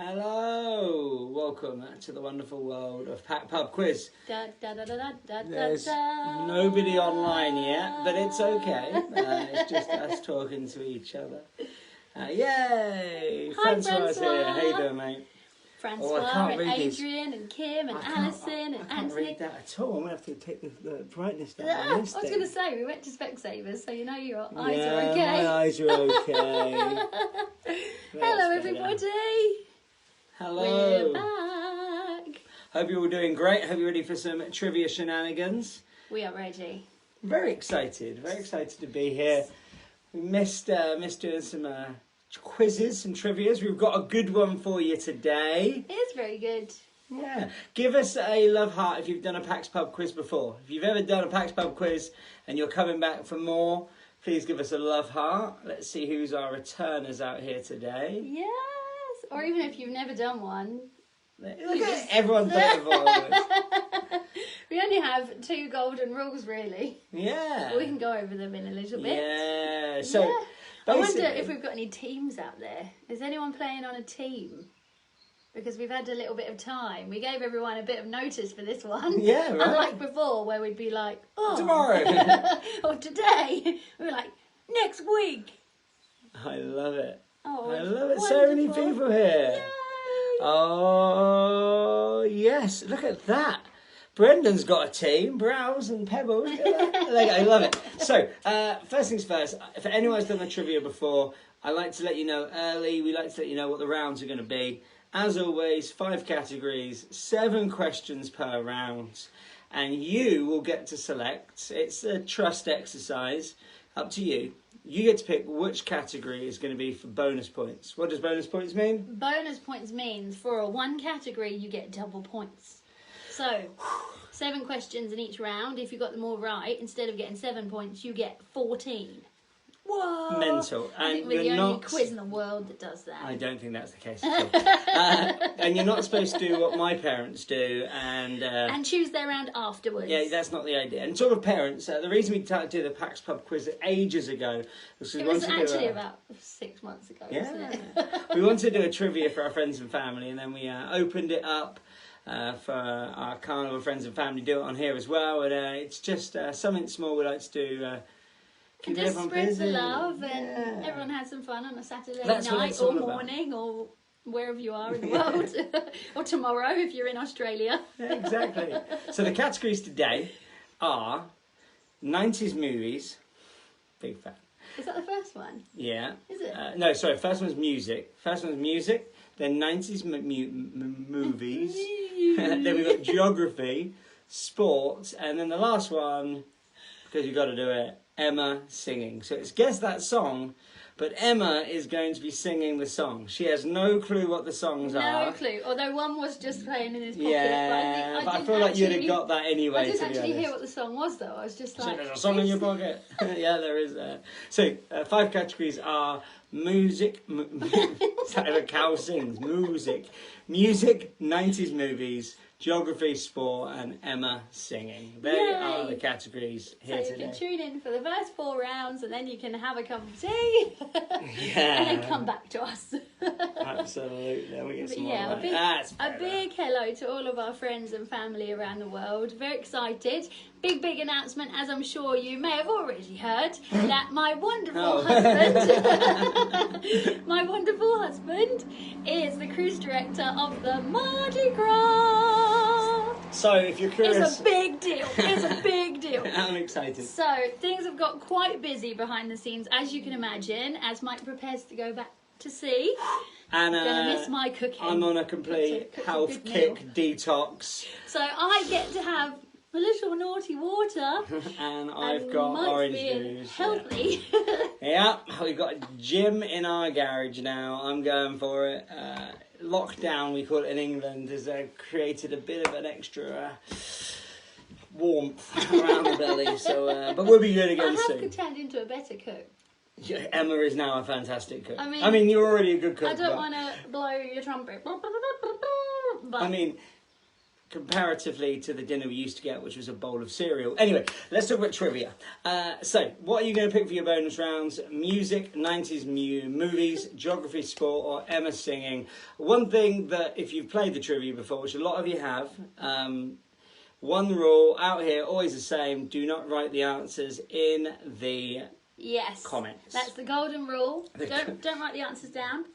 Hello, welcome to the wonderful world of Pack Pub Quiz. There's nobody online yet, but it's okay. It's just us talking to each other. Yay! Hi, Francois here. How you doing, mate? Francois and Adrian and Kim and Alison and I can't Anthony. read that at all. I'm going to have to take the brightness down. I was going to say, we went to Specsavers, so you know your eyes yeah, are okay. my eyes are okay. Hello, everybody. Hello. We're back. Hope you're all doing great. Hope you're ready for some trivia shenanigans. We are ready. Very excited to be here. We missed doing some quizzes, some trivias. We've got a good one for you today. It is very good. Yeah. Give us a love heart if you've done a PAX Pub quiz before. If you've ever done a PAX Pub quiz and you're coming back for more, please give us a love heart. Let's see who's our returners out here today. Yes. Or even if you've never done one. Look at everyone's done it before. We only have 2 golden rules, really. Yeah. We can go over them in a little bit. Yeah. So, yeah. I wonder basically- if we've got any teams out there. Is anyone playing on a team? Because we've had a little bit of time. We gave everyone a bit of notice for this one. Yeah, right. Unlike before, where we'd be like, oh. Tomorrow. or today. We were like, next week. I love it. Oh, I love it. So many wonderful. people here. Yay. Oh, yes. Look at that. Brendan's got a team. Browse and Pebbles. I love it. So, first things first. For anyone who's done the trivia before, I like to let you know early. We like to let you know what the rounds are going to be. As always, 5 categories, 7 questions per round. And you will get to select. It's a trust exercise. Up to you. You get to pick which category is going to be for bonus points. What does bonus points mean? Bonus points means for a 1 category, you get double points. So, 7 questions in each round. If you got them all right, instead of getting 7 points, you get 14. Whoa! Mental. I think we're the only quiz in the world that does that. I don't think that's the case at all. And you're not supposed to do what my parents do and choose their round afterwards. Yeah, that's not the idea. And sort of parents, the reason we did the PAX Pub quiz ages ago was we It was wanted to actually do about 6 months ago, wasn't it? we wanted to do a trivia for our friends and family, and then we opened it up for our carnival friends and family. Do it on here as well, and it's just something small we like to do. And Keep just everyone spread the busy. love and Yeah. everyone has some fun on a Saturday That's what night it's or all about. morning or wherever you are in the world. Or tomorrow if you're in Australia. Yeah, exactly. So the categories today are 90s movies. Big fan. Is that the first one? Yeah. Is it? No, sorry. First one's music. Then 90s movies. Then we've got geography, sports, and then the last one, because you've got to do it, Emma singing. So it's guess that song, but Emma is going to be singing the song. She has no clue what the songs are. No clue. Although one was just playing in his pocket. Yeah, but I feel like you'd have got that anyway. I didn't to be actually honest. hear what the song was though. I was just So like, there's a song in your pocket. Yeah, there is. So 5 categories are music. It's like a cow sings. Music, 90s movies, geography, sport, and Emma singing. They Yay. are the categories so here you today. can tune in for the first 4 rounds and then you can have a cup of tea Yeah. and then come back to us. Absolutely. Then we get But some yeah, more. a big, That's a fair big hello to all of our friends and family around the world. Very excited. Big announcement, as I'm sure you may have already heard, that my wonderful husband, my wonderful husband, is the cruise director of the Mardi Gras. So if you're curious, It's a big deal. It's a big deal. I'm excited. So things have got quite busy behind the scenes, as you can imagine, as Mike prepares to go back to sea. And I'm gonna miss my cooking. I'm on a complete Cook's a health good kick detox, So I get to have a little naughty water. and I've and got Mike's orange being juice. healthy. Yeah, we've got a gym in our garage now. I'm going for it. Lockdown, we call it in England, has created a bit of an extra warmth around the belly. So, but we'll be good I again have soon. turned into a better cook. Yeah, Emma is now a fantastic cook. I mean, you're already a good cook. I don't but- want to blow your trumpet. But I mean, comparatively to the dinner we used to get, which was a bowl of cereal. Anyway, let's talk about trivia. So, what are you going to pick for your bonus rounds? Music, 90s movies, geography, sport, or Emma singing? One thing that, if you've played the trivia before, which a lot of you have, one rule out here, always the same: do not write the answers in the comments. That's the golden rule. Don't write the answers down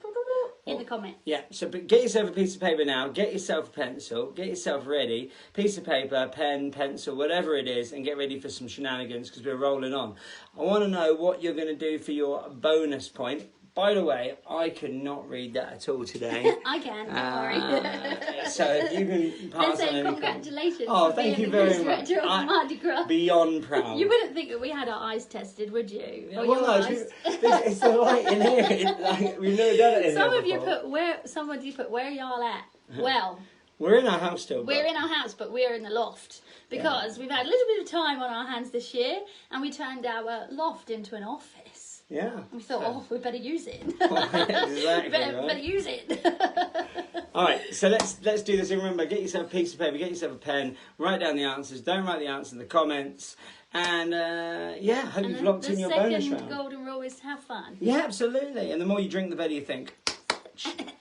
in the comments. Yeah, so but get yourself a piece of paper now, get yourself a pencil, get yourself ready, piece of paper, pen, pencil, whatever it is, and get ready for some shenanigans because we're rolling on. I want to know what you're going to do for your bonus point. By the way, I could not read that at all today. I can, don't worry. So if you can pass on any congratulations. Oh, thank you very much. Director of Mardi Gras. Beyond proud. You wouldn't think that we had our eyes tested, would you? Yeah, well, no, it's the light in here. We've never done it in here Somebody put where y'all at? Well, we're in our house still. We're in our house, but we're in the loft because we've had a little bit of time on our hands this year, and we turned our loft into an office. Yeah. We thought, we better use it. Exactly. better use it. All right, so let's do this. And remember, get yourself a piece of paper, get yourself a pen, write down the answers. Don't write the answers in the comments. And hope you've locked in your bonus round. The second golden rule is to have fun. Yeah, absolutely. And the more you drink, the better you think.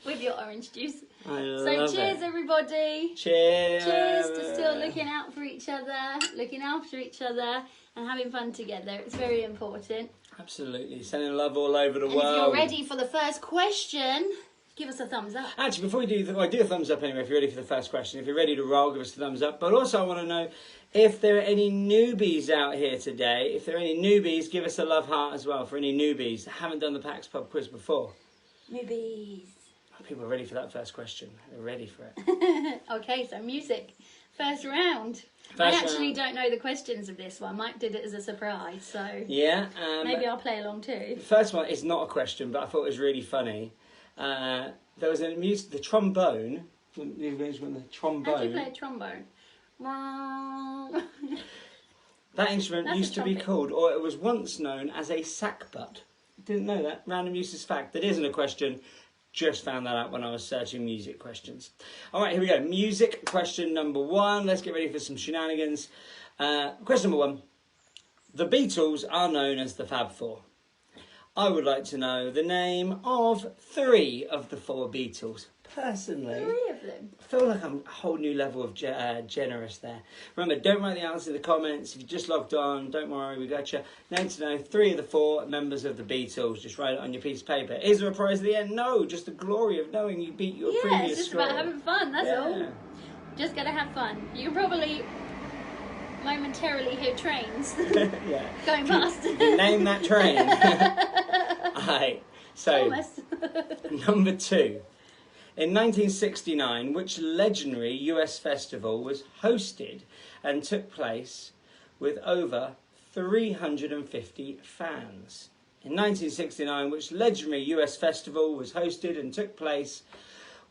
With your orange juice. I love cheers, everybody. Cheers. Cheers to still looking out for each other, looking after each other, and having fun together. It's very important. Absolutely. Sending love all over the world. If you're ready for the first question, give us a thumbs up. Actually, before we do, do a thumbs up anyway if you're ready for the first question. If you're ready to roll, give us a thumbs up. But also I want to know if there are any newbies out here today. If there are any newbies, give us a love heart as well for any newbies that haven't done the PAX Pub quiz before. Newbies. People are ready for that first question. They're ready for it. Okay, so music. First round. I actually don't know the questions of this one. Mike did it as a surprise, so yeah. Maybe I'll play along too. The first one is not a question, but I thought it was really funny. There was the trombone. The trombone. How do you play a trombone? That instrument used to be called, or it was once known as a sackbut. Didn't know that. Random useless fact. That isn't a question. Just found that out when I was searching music questions. All right, here we go. Music question number 1. Let's get ready for some shenanigans. Question number 1. The Beatles are known as the Fab Four. I would like to know the name of 3 of the 4 Beatles. Personally, 3 of them. I feel like I'm a whole new level of generous there. Remember, don't write the answer in the comments. If you just logged on, don't worry, we got you. Name to know 3 of the 4 members of the Beatles. Just write it on your piece of paper. Is there a prize at the end? No, just the glory of knowing you beat your previous it's just score. about having fun, that's all. Just gotta have fun. You can probably momentarily hear trains going past. Name that train. Alright, so number 2. In 1969, which legendary US festival was hosted and took place with over 350 fans? In 1969, which legendary US festival was hosted and took place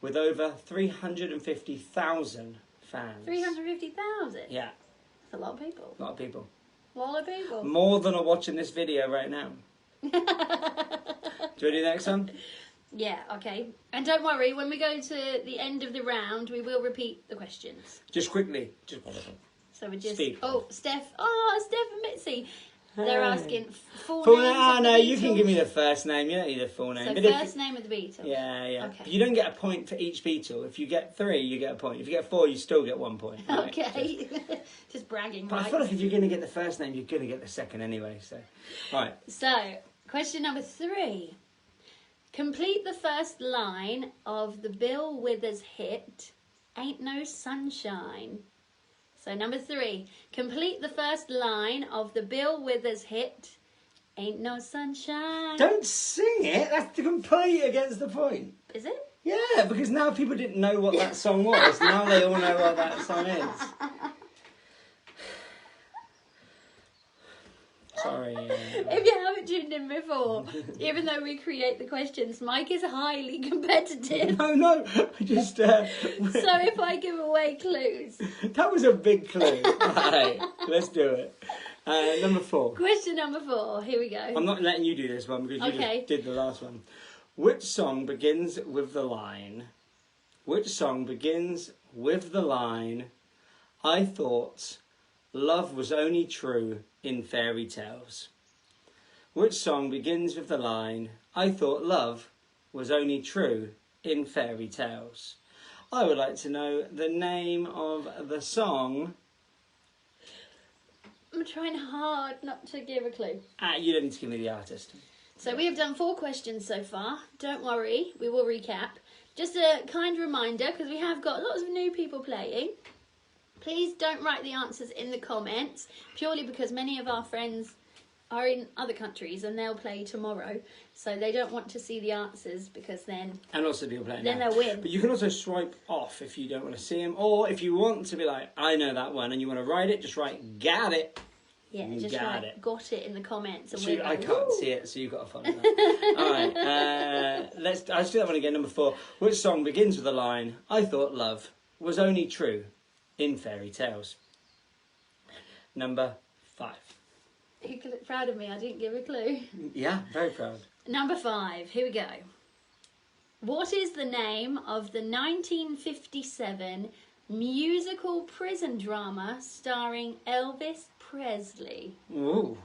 with over 350,000 fans? 350,000? Yeah. That's a lot of people. A lot of people. A lot of people. More than are watching this video right now. Do you want to do the next one? Yeah, okay. And don't worry, when we go to the end of the round, we will repeat the questions. Just quickly. So we just... Speed. Steph and Mitzi. They're asking full Full names name? of the No, you Beatles. can give me the first name. You don't need the full name. So But first name of the Beatles. Yeah. Okay. But you don't get a point for each Beatle. If you get 3, you get a point. If you get 4, you still get 1 point. Right? Okay. Just bragging, But right? I feel like if you're going to get the first name, you're going to get the second anyway. So, right. So, question number 3. Complete the first line of the Bill Withers hit, Ain't No Sunshine. So, number 3. Complete the first line of the Bill Withers hit, Ain't No Sunshine. Don't sing it. That's completely against the point. Is it? Yeah, because now people didn't know what that song was. Now they all know what that song is. Sorry. If you haven't tuned in before, even though we create the questions, Mike is highly competitive. No. I just... So if I give away clues. That was a big clue. Alright, let's do it. Number 4. Question number 4. Here we go. I'm not letting you do this one because you just did the last one. Which song begins with the line? Which song begins with the line? I thought love was only true in fairy tales. Which song begins with the line, I thought love was only true in fairy tales? I would like to know the name of the song. I'm trying hard not to give a clue. You don't need to give me the artist. So we have done 4 questions so far. Don't worry, we will recap. Just a kind reminder, because we have got lots of new people playing. Please don't write the answers in the comments, purely because many of our friends are in other countries and they'll play tomorrow. So they don't want to see the answers because then... And also people playing Then now. they'll win. But you can also swipe off if you don't want to see them. Or if you want to be like, I know that one, and you want to write it, just write, got it. Yeah, You just got like, it. got it in the comments. And So we're I like, can't "Woo!" see it, so you've got to follow that. All right, let's do that one again. Number 4. Which song begins with the line, I thought love was only true in fairy tales? Number 5. You can look proud of me, I didn't give a clue. Yeah, very proud. Number 5, here we go. What is the name of the 1957 musical prison drama starring Elvis Presley? Ooh.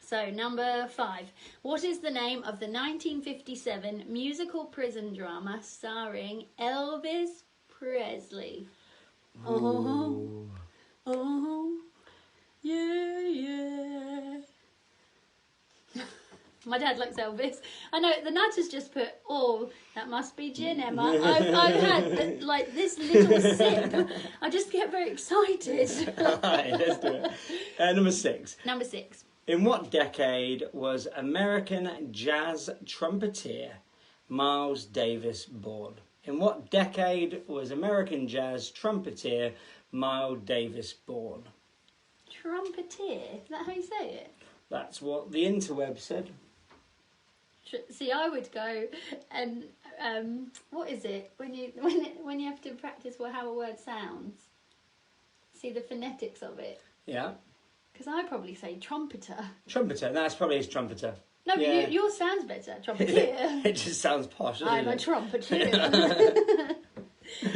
So, number 5. What is the name of the 1957 musical prison drama starring Elvis Presley? Oh, oh, yeah, yeah. My dad likes Elvis. I know, the Nutters just put, oh, that must be gin, Emma. I've had, like, this little sip. I just get very excited. All right, let's do it. Number 6. Number 6. In what decade was American jazz trumpeter Miles Davis born? In what decade was American jazz trumpeter Miles Davis born? Trumpeter? Is that how you say it? That's what the interweb said. See, I would go and what is it when you have to practice how a word sounds? See the phonetics of it. Yeah. Because I probably say trumpeter. Trumpeter. That's probably his trumpeter. No, but Yeah. yours sounds better. Trumpeter. It just sounds posh, doesn't I'm a it? trumpeter.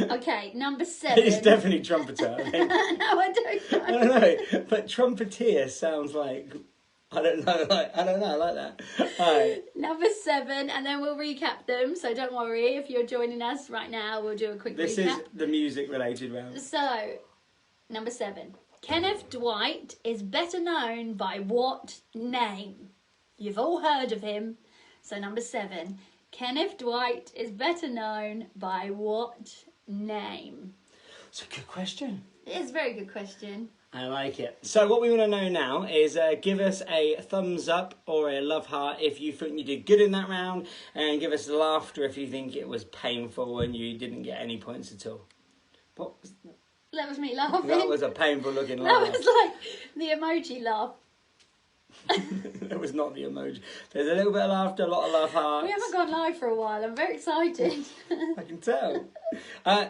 Okay, number 7. It's definitely trumpeter. I think. No, I don't know. I don't know, but trumpeter sounds like I don't know, I like that. All right. Number 7, and then we'll recap them. So don't worry if you're joining us right now. We'll do a quick This recap. is the music-related round. So, number 7. Kenneth Dwight is better known by what name? You've all heard of him. So, number 7. Kenneth Dwight is better known by what name? It's a good question. It is a very good question. I like it. So what we want to know now is give us a thumbs up or a love heart if you think you did good in that round, and give us laughter if you think it was painful and you didn't get any points at all. What was that? That was me laughing. That was a painful looking That laugh. was like the emoji laugh. That was not the emoji. There's a little bit of laughter, a lot of love hearts. We haven't gone live for a while. I'm very excited. I can tell.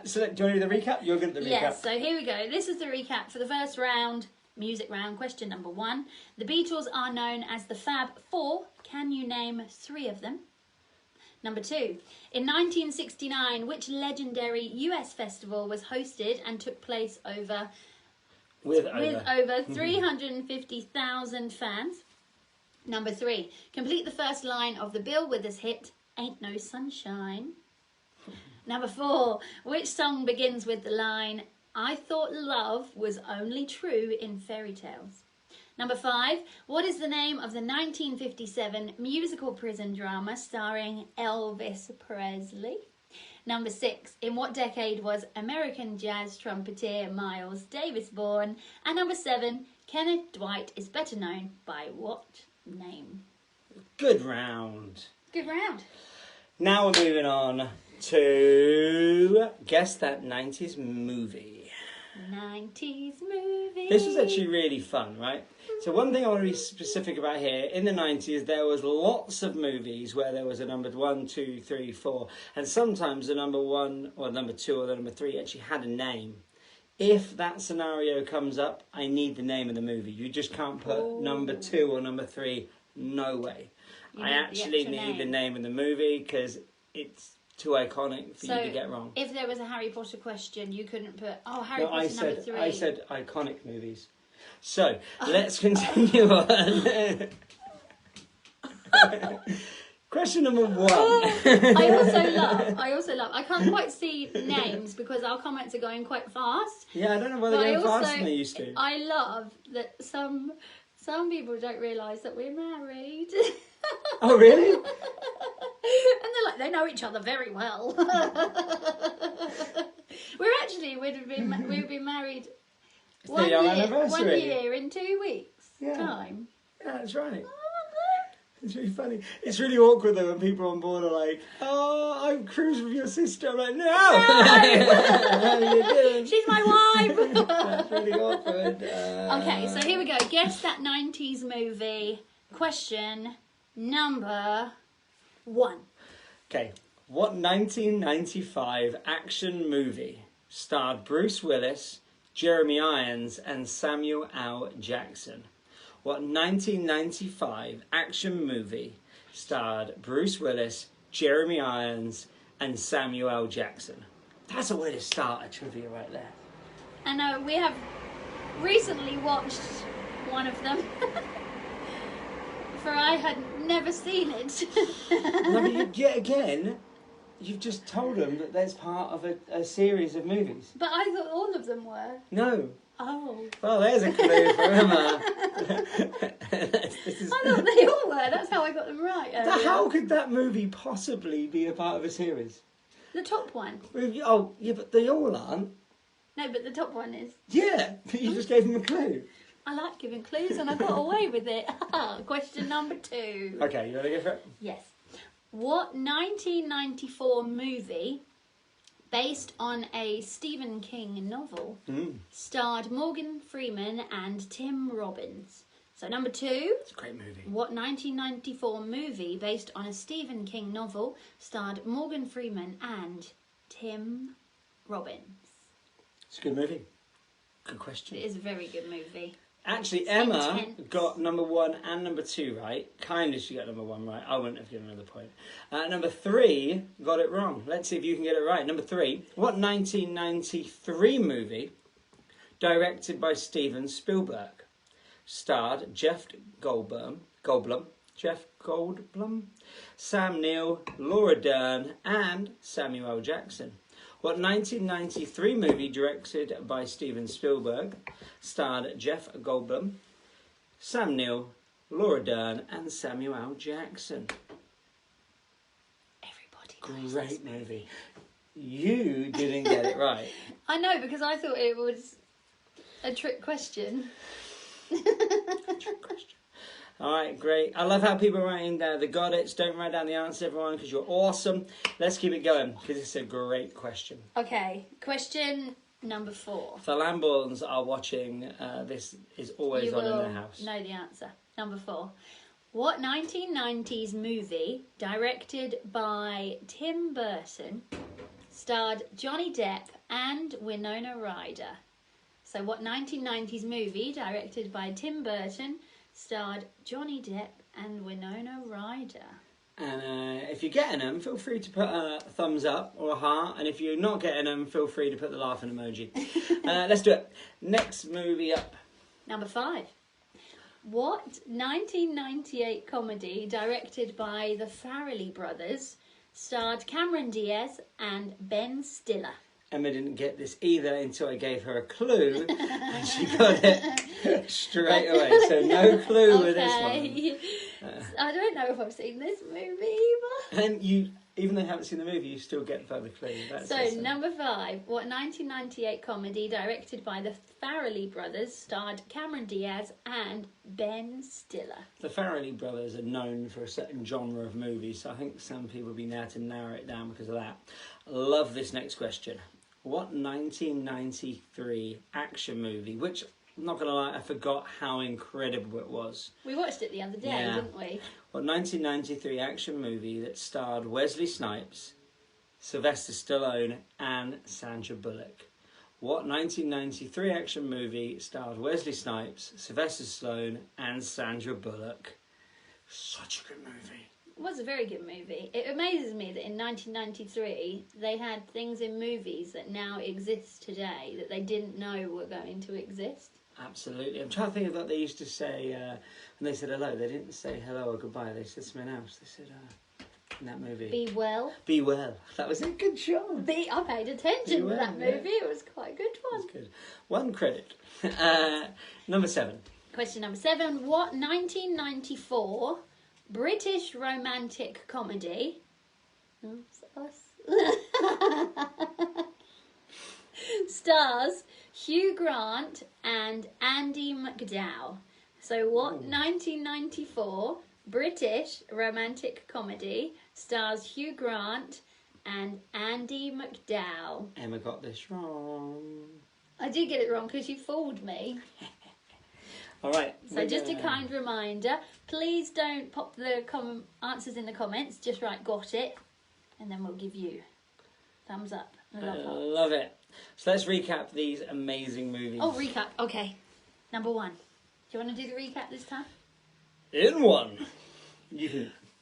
So do you want to do the recap? You're good at the recap. Yes, so here we go. This is the recap for the first round, music round. Question number 1. The Beatles are known as the Fab Four. Can you name 3 of them? Number 2. In 1969, which legendary US festival was hosted and took place with over 350,000 fans? Number 3. Complete the first line of the Bill Withers hit, Ain't No Sunshine. Number 4. Which song begins with the line, I thought love was only true in fairy tales? Number 5. What is the name of the 1957 musical prison drama starring Elvis Presley? Number 6. In what decade was American jazz trumpeter Miles Davis born? And number 7. Kenneth Dwight is better known by what name? Good round. Good round. Now we're moving on to Guess That 90s Movie. 90s movie. This was actually really fun, right? So one thing I want to be specific about here, in the 90s there was lots of movies where there was a number 1, 2, 3, 4, and sometimes the number 1 or number 2 or the number 3 actually had a name. If that scenario comes up, I need the name of the movie. You just can't put number 2 or number 3, no way. You I need the actually actual need the name. name of the movie because it's too iconic for So, you to get wrong. if there was a Harry Potter question, you couldn't put, Harry No, Potter number 3. I said iconic movies. So, let's continue on. Question number 1. I also love, I can't quite see names because our comments are going quite fast. Yeah, I don't know whether But they're going faster than they used to. I love that some people don't realise that we're married. Oh, really? And they're like, they know each other very well. We've been married It's the year anniversary. 1 year in 2 weeks time. Yeah, that's right. It's really funny. It's really awkward though when people on board are like, "Oh, I'm cruising with your sister." I'm like, "No, you didn't." She's my wife. That's really awkward. Okay, so here we go. Guess that 90s movie. Question number 1. Okay, what 1995 action movie starred Bruce Willis, Jeremy Irons, and Samuel L. Jackson? What 1995 action movie starred Bruce Willis, Jeremy Irons, and Samuel L. Jackson? That's a way to start a trivia right there. And we have recently watched one of them. For I had never seen it. No, but yet again, you've just told them that that's part of a series of movies. But I thought all of them were. No. Oh. Well, there's a clue for Emma. I thought they all were. That's how I got them right. How could that movie possibly be a part of a series? The top one. Oh, yeah, but they all aren't. No, but the top one is. Yeah, but you just gave them a clue. I like giving clues and I got away with it. Question number 2. Okay, you want to go for it? Yes. What 1994 movie, based on a Stephen King novel, starred Morgan Freeman and Tim Robbins? So number 2. It's a great movie. What 1994 movie, based on a Stephen King novel, starred Morgan Freeman and Tim Robbins? It's a good movie. Good question. It is a very good movie. Actually, Emma Intense. got number 1 and number 2 right. Kind of, she got number 1 right. I wouldn't have given another point. Number 3 got it wrong. Let's see if you can get it right. Number 3. What 1993 movie, directed by Steven Spielberg, starred Jeff Goldblum, Sam Neill, Laura Dern, and Samuel L. Jackson? What 1993 movie, directed by Steven Spielberg, starred Jeff Goldblum, Sam Neill, Laura Dern, and Samuel L. Jackson? Everybody knows Great movie. You didn't get it right. I know, because I thought it was a trick question. Trick question. All right, great. I love how people are writing down the got it. Don't write down the answer, everyone, because you're awesome. Let's keep it going, because it's a great question. Okay, question number 4. For Lamborns are watching, this is always You on in will their house. know the answer. Number 4. What 1990s movie, directed by Tim Burton, starred Johnny Depp and Winona Ryder? So what 1990s movie, directed by Tim Burton, starred Johnny Depp and Winona Ryder? And if you're getting them, feel free to put a thumbs up or a heart. And if you're not getting them, feel free to put the laughing emoji. Let's do it. Next movie up. Number 5. What 1998 comedy, directed by the Farrelly brothers, starred Cameron Diaz and Ben Stiller? Emma didn't get this either until I gave her a clue, and she got it straight away. So no clue with this one. I don't know if I've seen this movie either. And you, even though you haven't seen the movie, you still get further clue. That's So awesome. number 5, what 1998 comedy, directed by the Farrelly brothers, starred Cameron Diaz and Ben Stiller? The Farrelly brothers are known for a certain genre of movies, so I think some people have been able to narrow it down because of that. Love this next question. What 1993 action movie, which, I'm not going to lie, I forgot how incredible it was. We watched it the other day, Yeah. didn't we? What 1993 action movie that starred Wesley Snipes, Sylvester Stallone, and Sandra Bullock? What 1993 action movie starred Wesley Snipes, Sylvester Stallone, and Sandra Bullock? Such a good movie. It was a very good movie. It amazes me that in 1993 they had things in movies that now exist today that they didn't know were going to exist. Absolutely. I'm trying to think of what they used to say when they said hello. They didn't say hello or goodbye. They said something else. They said, in that movie. Be well. Be well. That was a good job. I paid attention to that movie. Yeah. It was quite a good one. That's good. One credit. Number 7. Question number 7. What 1994 British romantic comedy stars Hugh Grant and Andy McDowell? So what 1994 British romantic comedy stars Hugh Grant and Andy McDowell? Emma got this wrong. I did get it wrong because you fooled me. All right. So just a kind reminder, please don't pop the answers in the comments. Just write "got it," and then we'll give you thumbs up. Love it. So let's recap these amazing movies. Oh, recap. Okay. Number 1. Do you want to do the recap this time? In 1.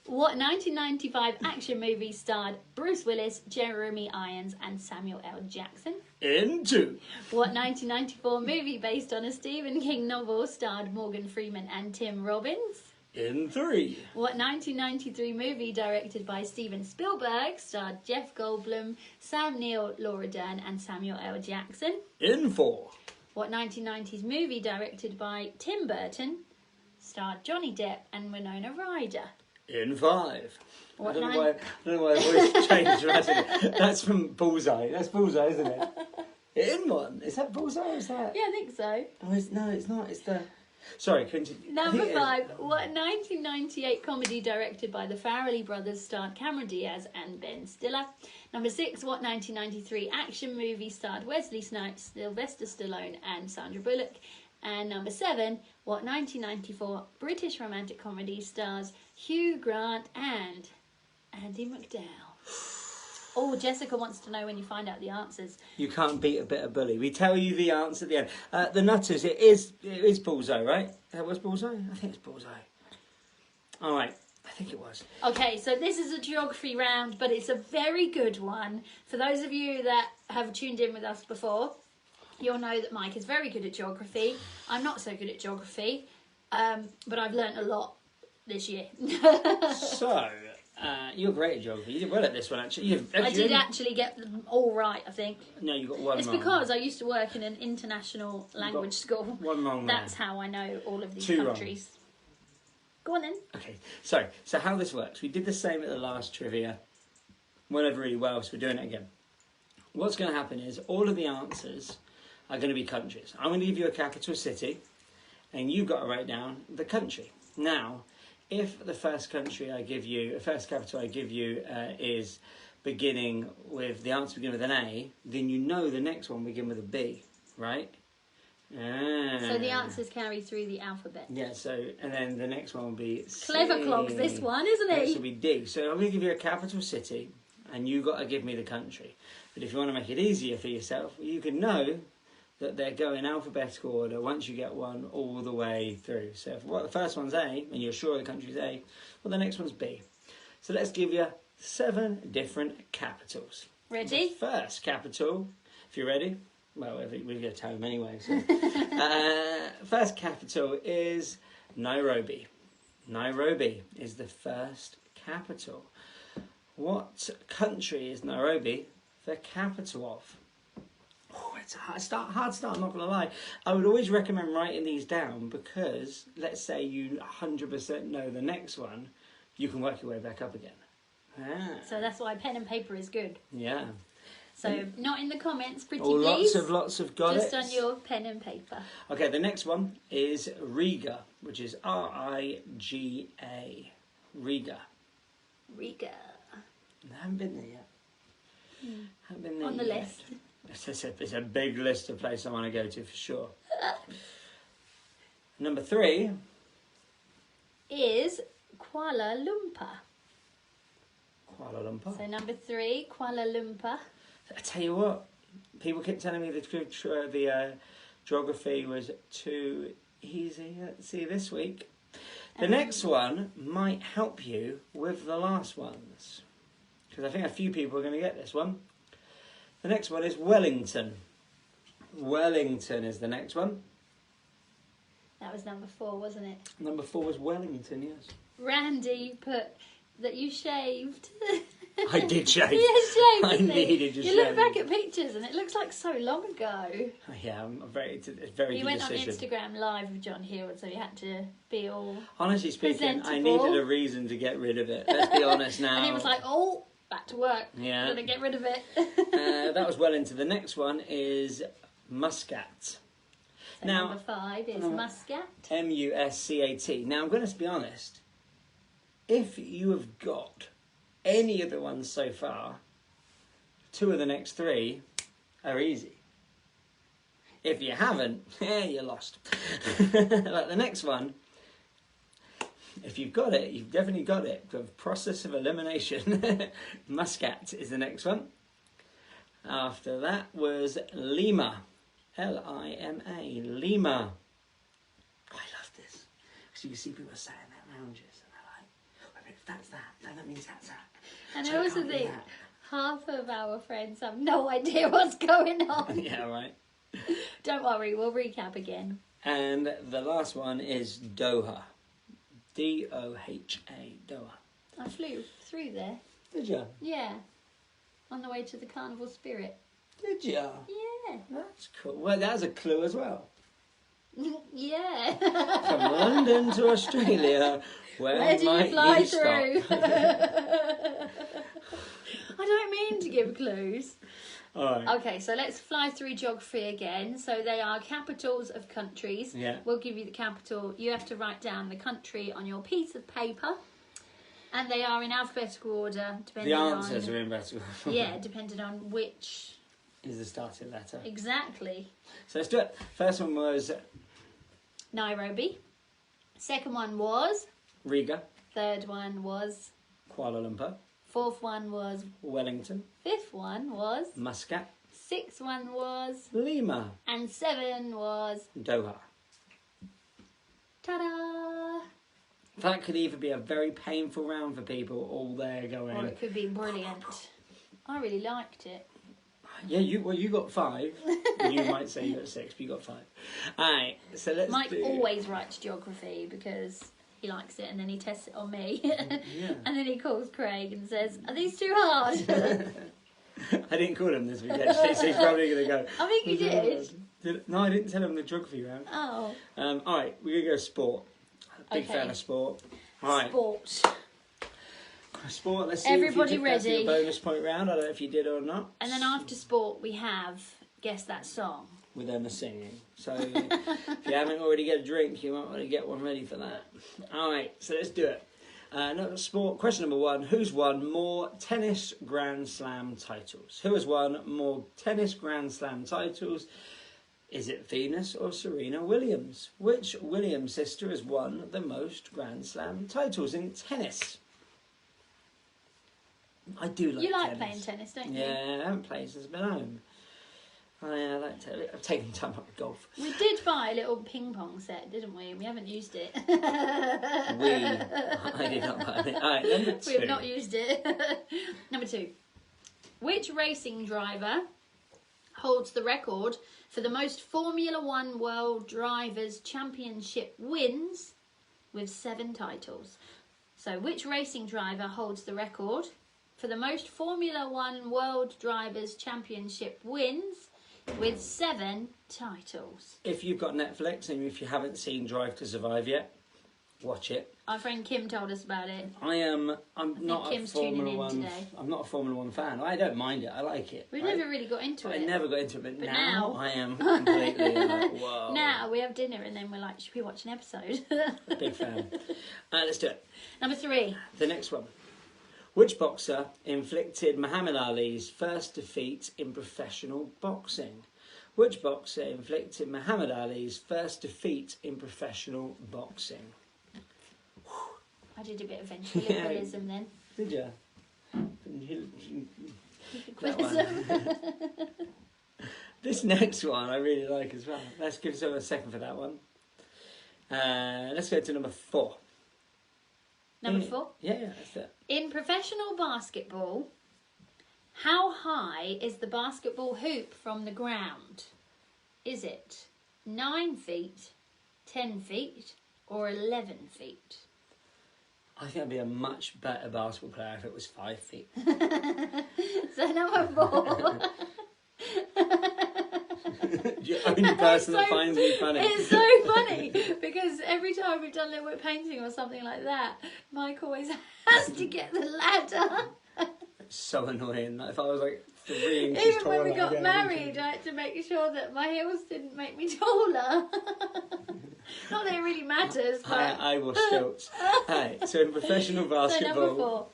What 1995 action movie starred Bruce Willis, Jeremy Irons, and Samuel L. Jackson? In 2. What 1994 movie based on a Stephen King novel starred Morgan Freeman and Tim Robbins? In 3. What 1993 movie directed by Steven Spielberg starred Jeff Goldblum, Sam Neill, Laura Dern, and Samuel L. Jackson? In 4. What 1990s movie directed by Tim Burton starred Johnny Depp and Winona Ryder? In 5. What I don't know why the voice changed dramatically. That's from Bullseye. That's Bullseye, isn't it? In 1. Is that Bullseye or is that? Yeah, I think so. Oh, no, it's not. It's the... Sorry, continue. Number 5. What 1998 comedy directed by the Farrelly brothers starred Cameron Diaz and Ben Stiller? Number 6. What 1993 action movie starred Wesley Snipes, Sylvester Stallone, and Sandra Bullock? And number 7. What 1994 British romantic comedy stars Hugh Grant and Andy McDowell? Oh, Jessica wants to know when you find out the answers. You can't beat a bit of bully. We tell you the answer at the end. The Nutters, it is Bullseye, right? That was Bullseye? I think it's Bullseye. All right. I think it was. Okay, so this is a geography round, but it's a very good one. For those of you that have tuned in with us before, you'll know that Mike is very good at geography. I'm not so good at geography, but I've learnt a lot this year. So, you're great at geography. You did well at this one, actually. I did actually get them all right, I think. No, you got one It's wrong. because I used to work in an international language school. One wrong there. That's how I know all of these 2 wrong. countries. Go on then. Okay, so how this works. We did the same at the last trivia. Went over really well, so we're doing it again. What's going to happen is all of the answers are going to be countries. I'm going to give you a capital city, and you've got to write down the country. Now, if the first capital I give you is beginning with the answer beginning with an A, then you know the next one begin with a B, right? So the answers carry through the alphabet. Yeah, and then the next one will be C. Clever clogs, this one, isn't it? Next will be D. So I'm going to give you a capital city, and you've got to give me the country. But if you want to make it easier for yourself, you can know that they're going alphabetical order once you get one all the way through. So if the first one's A, and you're sure the country's A, well, the next one's B. So let's give you 7 different capitals. Ready? The first capital, if you're ready. Well, we're going to tell them anyway. So. First capital is Nairobi. Nairobi is the first capital. What country is Nairobi the capital of? Oh, it's a hard start, I'm not going to lie. I would always recommend writing these down because, let's say you 100% know the next one, you can work your way back up again. So that's why pen and paper is good. Yeah. So not in the comments, pretty Oh, please. Lots of got Just it. on your pen and paper. Okay, the next one is Riga, which is R-I-G-A. Riga. Riga. I haven't been there yet. Haven't been there On the yet. list. It's a big list of places I want to go to for sure. Number 3 is Kuala Lumpur. Kuala Lumpur. So number 3, Kuala Lumpur. I tell you what, people keep telling me the geography was too easy. Let's see this week. The next one might help you with the last ones, because I think a few people are going to get this one. The next one is Wellington. Wellington is the next one. That was number 4, wasn't it? Number 4 was Wellington, yes. Randy put that you shaved. I did shave. Yeah, shaved. I needed to You shave. look back at pictures and it looks like so long ago. Yeah, I'm very, it's a very You good went decision. on Instagram live with John Hewitt, so you had to be all. Honestly speaking, I presentable. needed a reason to get rid of it. Let's be honest now. And he was like, "Oh, back to work. Yeah. I'm gonna get rid of it." That was Wellington. The next one is Muscat. So Now- number 5 is Muscat. Muscat. Now, I'm going to be honest. If you have got any of the ones so far, 2 of the next 3 are easy. If you haven't, you're lost. Like the next one, if you've got it, you've definitely got it. The process of elimination. Muscat is the next one. After that was Lima. Lima. Lima. I love this. So you can see people saying that around you. So they're like, wait, if that's that, then that means that's that. And So I it also can't be think that. half of our friends have no idea what's going on. Yeah, right. Don't worry, we'll recap again. And the last one is Doha. Doha. Doha. I flew through there. Did you? Yeah. On the way to the Carnival Spirit. Did you? Yeah. That's cool. Well, that's a clue as well. Yeah. From London to Australia, Where do you might fly you through? stop? I don't mean to give clues. All right. Okay, so let's fly through geography again. So they are capitals of countries. Yeah. We'll give you the capital. You have to write down the country on your piece of paper. And they are in alphabetical order, depending The on... answers are in better. Yeah, depending on which... Is the starting letter. Exactly. So let's do it. First one was Nairobi. Second one was... Riga, Third one was... Kuala Lumpur, Fourth one was... Wellington, Fifth one was... Muscat, Sixth one was... Lima, And 7 was... Doha. Ta-da! That could either be a very painful round for people, or they're going. Or it could be brilliant. I really liked it. Yeah, you got 5. You might say you got 6, but you got 5. Alright, so let's Mike do... always writes geography because he likes it and then he tests it on me. Yeah. And then he calls Craig and says, "Are these too hard?" I didn't call him this week actually, so he's probably going to go... I think you did. No, I didn't tell him the geography round. Oh. Alright, we're going to go sport. Big Okay. fan of sport. Alright, Sport. sport, let's see Everybody if you took that to ready? your bonus point round. I don't know if you did or not. And then after sport we have Guess That Song. With Emma singing. So if you haven't already get a drink, you might want to get one ready for that. Alright, so let's do it. No, sport. Question number 1. Who's won more tennis Grand Slam titles? Who has won more tennis Grand Slam titles? Is it Venus or Serena Williams? Which Williams sister has won the most Grand Slam titles in tennis? I do like tennis. You like playing tennis, don't you? Yeah, I haven't played since I've been home. I like tennis. I've taken time up with golf. We did buy a little ping pong set, didn't we? And we haven't used it. I did not buy it. Alright, number 2. We have not used it. Number 2. Which racing driver holds the record for the most Formula One World Drivers' Championship wins with 7 titles? So, which racing driver holds the record for the most Formula One World Drivers' Championship wins with 7 titles? If you've got Netflix and if you haven't seen Drive to Survive yet, watch it. Our friend Kim told us about it. I'm not a Kim's tuning Formula in 1. today. I'm not a Formula 1 fan. I don't mind it. I like it. We've I never really got into I it. never got into it, but now- now I am completely like, whoa. Now we have dinner and then we're like, should we watch an episode? Big fan. Let's do it. Number 3. The next one. Which boxer inflicted Muhammad Ali's first defeat in professional boxing? Which boxer inflicted Muhammad Ali's first defeat in professional boxing? I did a bit of ventriloquism then. Did you? That Ventriloquism. one. This next one I really like as well. Let's give someone a second for that one. Let's go to number 4. Number 4. Yeah, that's it. In professional basketball, how high is the basketball hoop from the ground? Is it 9 feet, 10 feet, or 11 feet? I think I'd be a much better basketball player if it was 5 feet. So number 4. You're the only person that finds me funny. It's so funny because every time we've done a little bit of painting or something like that, Mike always has to get the ladder. It's so annoying. Like, if I was like 3 inches Even taller, when we I'd got be married, I had to make sure that my heels didn't make me taller. Not that it really matters, but I wore stilts. Right, so in professional basketball,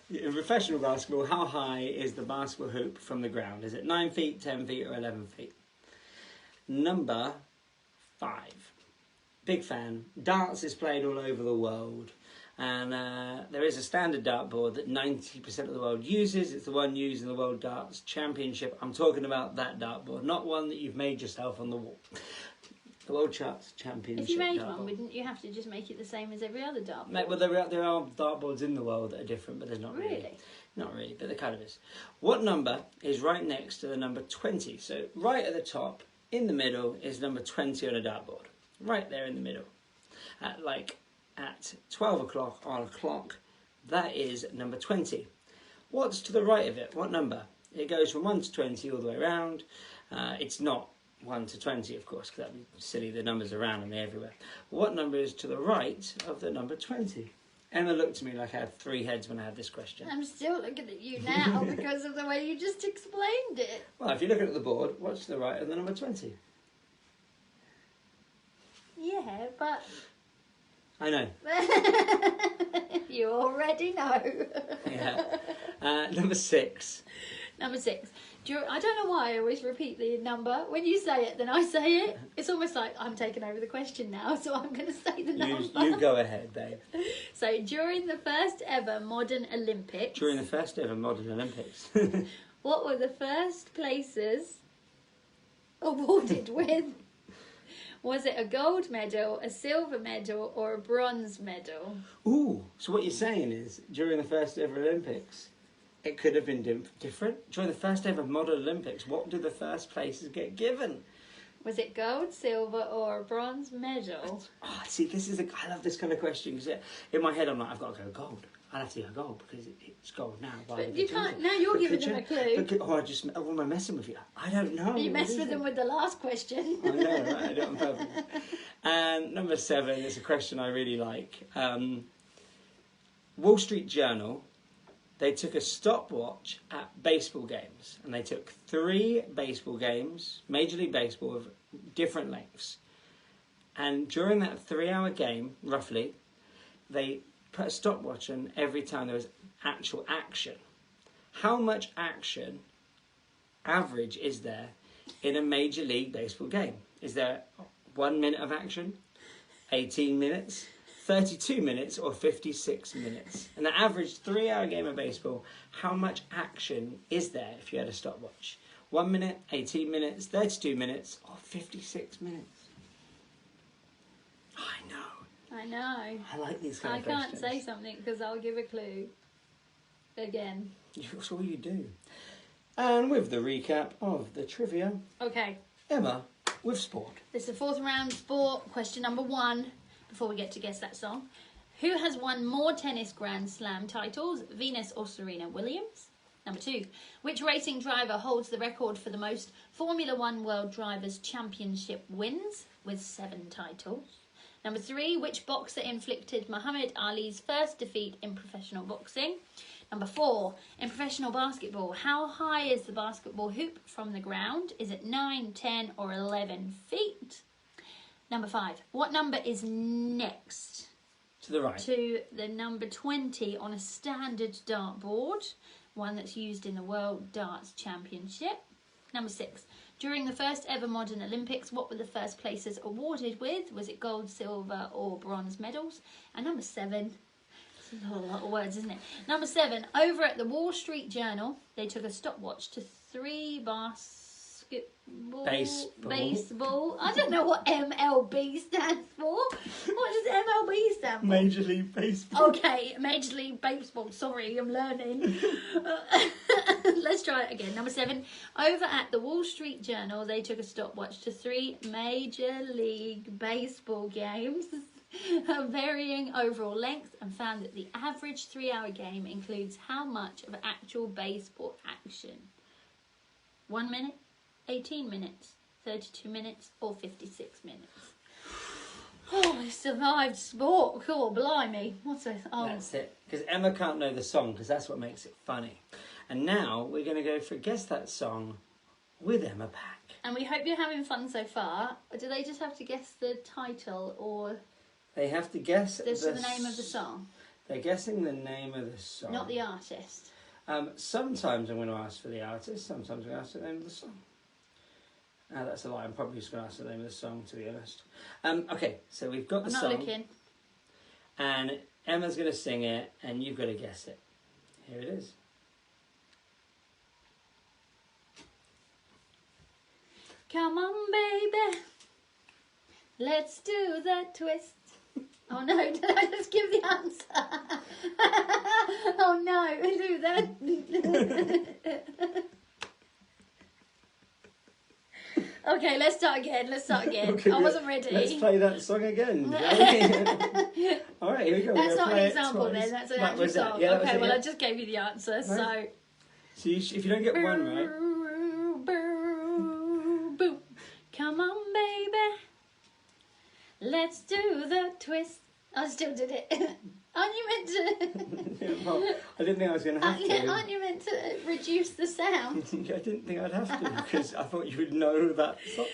how high is the basketball hoop from the ground? Is it 9 feet, 10 feet, or 11 feet? Number 5. Big fan. Darts is played all over the world. And there is a standard dartboard that 90% of the world uses. It's the one used in the World Darts Championship. I'm talking about that dartboard, not one that you've made yourself on the wall. The World Darts Championship. if you made dartboard. one, wouldn't you have to just make it the same as every other dartboard? Well, there are dartboards in the world that are different, but there's not really. Really? Not really, but there kind of is. What number is right next to the number 20? So right at the top, in the middle, is number 20 on a dartboard. Right there in the middle. At 12 o'clock on a clock, that is number 20. What's to the right of it? What number? It goes from 1 to 20 all the way around. It's not 1 to 20, of course, because that'd be silly. The numbers are around and they're everywhere. What number is to the right of the number 20? Emma looked at me like I had 3 heads when I had this question. I'm still looking at you now because of the way you just explained it. Well, if you're looking at the board, what's to the right of the number 20? Yeah, but I know. you already know. Yeah. Number 6. Number 6. I don't know why I always repeat the number. When you say it, then I say it. It's almost like I'm taking over the question now, so I'm going to say the number. You go ahead, babe. So, during the first ever modern Olympics... During the first ever modern Olympics. what were the first places awarded with? Was it a gold medal, a silver medal, or a bronze medal? Ooh, so what you're saying is, during the first ever Olympics, it could have been different. During the first ever modern Olympics, what did the first places get given? Was it gold, silver, or a bronze medal? Oh, see, I love this kind of question, because in my head I'm like, I've got to go gold. I'll have to go gold, because it's gold now. But you can't, now you're giving them a clue. Am I messing with you? I don't know. You messed with them with the last question. I know, right? I do it on purpose. And number 7 is a question I really like. Wall Street Journal, they took a stopwatch at baseball games, and they took 3 baseball games, Major League Baseball, of different lengths. And during that 3-hour game, roughly, they put a stopwatch on every time there was actual action. How much action, average, is there in a Major League Baseball game? Is there 1 minute of action, 18 minutes, 32 minutes, or 56 minutes? And the average 3-hour game of baseball, how much action is there if you had a stopwatch? 1 minute, 18 minutes, 32 minutes, or 56 minutes? I know. I know. I like these kind of questions. I can't say something because I'll give a clue. Again. That's all you do. And with the recap of the trivia, Okay. Emma with sport. This is the 4th round sport. Question number 1, before we get to guess that song. Who has won more tennis Grand Slam titles, Venus or Serena Williams? Number 2, which racing driver holds the record for the most Formula One World Drivers' Championship wins, with 7 titles? Number 3, which boxer inflicted Muhammad Ali's first defeat in professional boxing? Number 4, in professional basketball, how high is the basketball hoop from the ground? Is it 9, 10, or 11 feet? Number 5, what number is next To the right. to the number 20 on a standard dartboard, one that's used in the World Darts Championship? Number 6, during the first ever modern Olympics, what were the first places awarded with? Was it gold, silver, or bronze medals? And number 7, it's a lot of words, isn't it? Number 7, over at the Wall Street Journal, they took a stopwatch to 3 basketball, Baseball. baseball. I don't know what MLB stands for. What does MLB stand for? Major League Baseball. Okay, Major League Baseball. Sorry, I'm learning. Let's try it again. Number 7. Over at the Wall Street Journal, they took a stopwatch to 3 Major League Baseball games of varying overall length and found that the average 3-hour game includes how much of actual baseball action? 1 minute, 18 minutes, 32 minutes, or 56 minutes? Oh, I survived sport. Cool, blimey. What's this? Oh, That's it. Because Emma can't know the song, because that's what makes it funny. And now we're going to go for Guess That Song with Emma Pack. and we hope you're having fun so far. Do they just have to guess the title or They have to guess the name of the song? They're guessing the name of the song. Not the artist. Sometimes I'm going to ask for the artist, sometimes I'm going to ask for the name of the song. That's a lie, I'm probably just going to ask for the name of the song, to be honest. Okay, so we've got the I'm not song. looking. And Emma's going to sing it, and you've got to guess it. Here it is. Come on, baby. Let's do the twist. Oh no, did I just give the answer? Oh no, do that. Okay, let's start again. Okay, I wasn't ready. Let's play that song again. All right, here we go. That's We're not an play it example twice. then, that's an That actual was it. song. Yeah, that was Okay, it, well yeah. I just gave you the answer, so... So if you don't get one right... Boom. Come on, baby. Let's do the twist. I still did it. Aren't you meant to... Yeah, well, I didn't think I was going to have to. Aren't you meant to reduce the sound? I didn't think I'd have to because I thought you would know that song.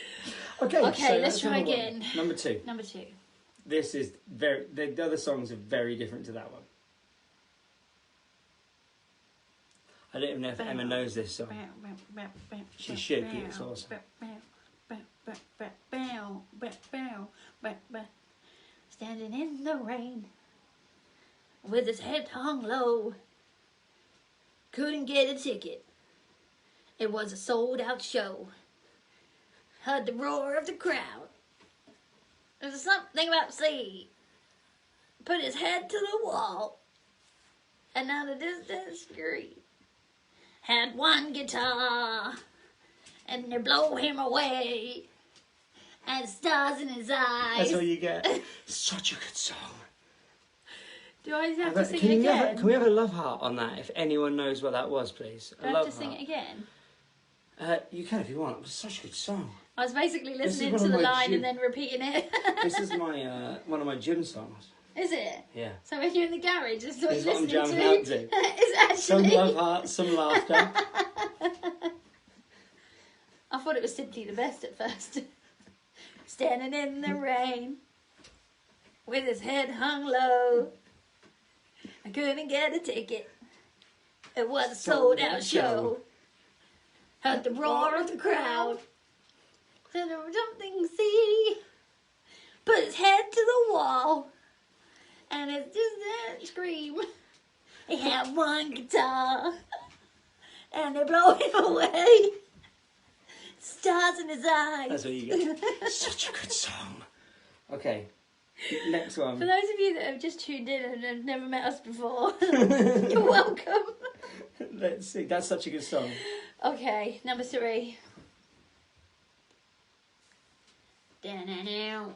Okay, Okay, so let's that's try number one. again. Number 2. Number 2. This is the other songs are very different to that one. I don't even know if Emma knows this song. She should, because it's awesome. Standing in the rain with his head hung low, couldn't get a ticket. It was a sold out show. Heard the roar of the crowd. There's something about sea. Put his head to the wall and now the distant scream. Had one guitar and they blow him away. And stars in his eyes. That's all you get. Such a good song. Do I have to sing Can it we again? can we have a love heart on that? If anyone knows what that was, please. Do I have to sing it again? You can if you want. It's such a good song. I was basically This is listening one to of the my line gym- and then repeating it. This is my one of my gym songs. Is it? Yeah. So when you're in the garage, this is what This is you're what I'm listening jamming to. out to. It's Some actually... love heart, some laughter. I thought it was simply the best at first. Standing in the rain with his head hung low. I couldn't get a ticket. It was a sold out show. Heard the roar of the crowd. Said there was something see. Put his head to the wall. And it's just that scream. He had one guitar. And they blow him away. Stars in his eyes. That's what you get. Such a good song. Okay. Next For one. those of you that have just tuned in and have never met us before, you're welcome. Let's see. That's such a good song. Okay, number 3. Down.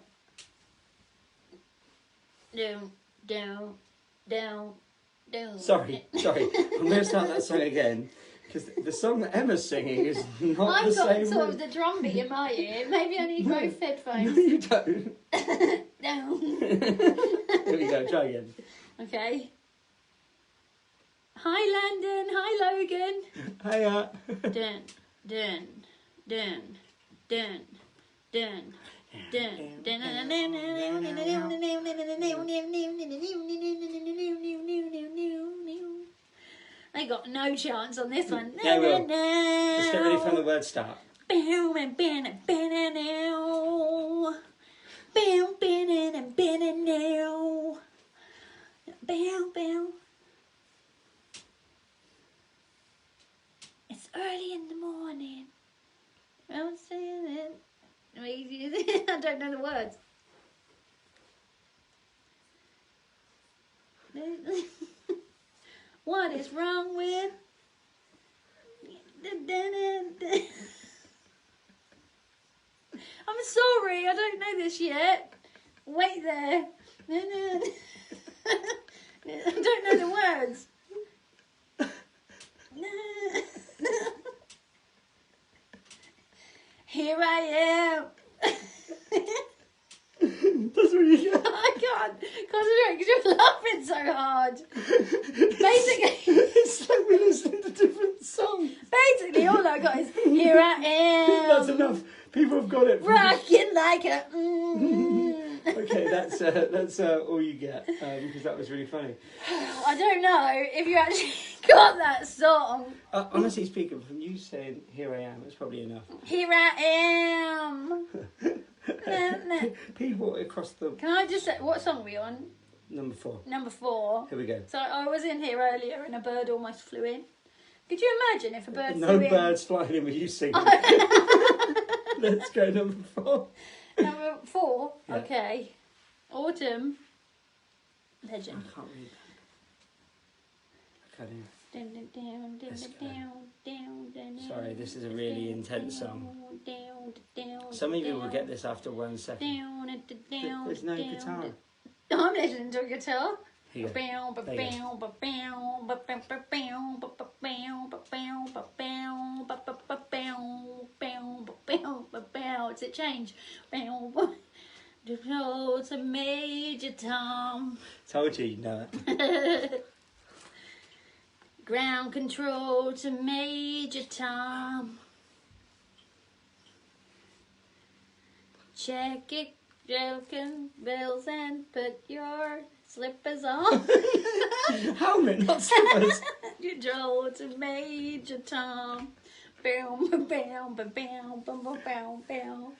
Sorry. I'm going to start that song again. Because the song that Emma's singing is not I've the got same. sort of the drum beat in my ear. Maybe I need both No, headphones. you don't. Down. Here we go. Try again. Okay. Hi Landon. Hi Logan. Hiya. Dun. I got no chance on this one. Yeah, we will. Let's get ready from the word start. It's early in the morning. don't know the words. What is wrong with? I'm sorry, I don't know this yet. Wait there. I don't know the words. Here I am. That's what you get. I can't concentrate because you're laughing so hard. Basically, It's like we're listening to different songs. all I got is here I am. That's enough. People have got it. Rocking like a. Okay, that's all you get because that was really funny. I don't know if you actually got that song. Honestly speaking, from you saying "Here I am," it's probably enough. Here I am. People across the Can I just say, what song are we on? number 4. Number 4. Here we go. So I was in here earlier and a bird almost flew in. Could you imagine if a bird No flew in? birds flying in with you singing. Let's go number 4. Number 4? Yeah. Okay. Autumn. I Legend. can't read that. I can't even. Let's go. Sorry, this is a really intense song. Some of you will get this after 1 second. There's no guitar. I'm listening to a guitar. Here you go. Does it change? To Major Tom. Told you, you know it. Ground control to Major Tom. Check it, broken bells, and put your slippers on. Helmet, not slippers. Control to Major Tom. Bam, bam, bam, bam, bam, bam, bam, bam.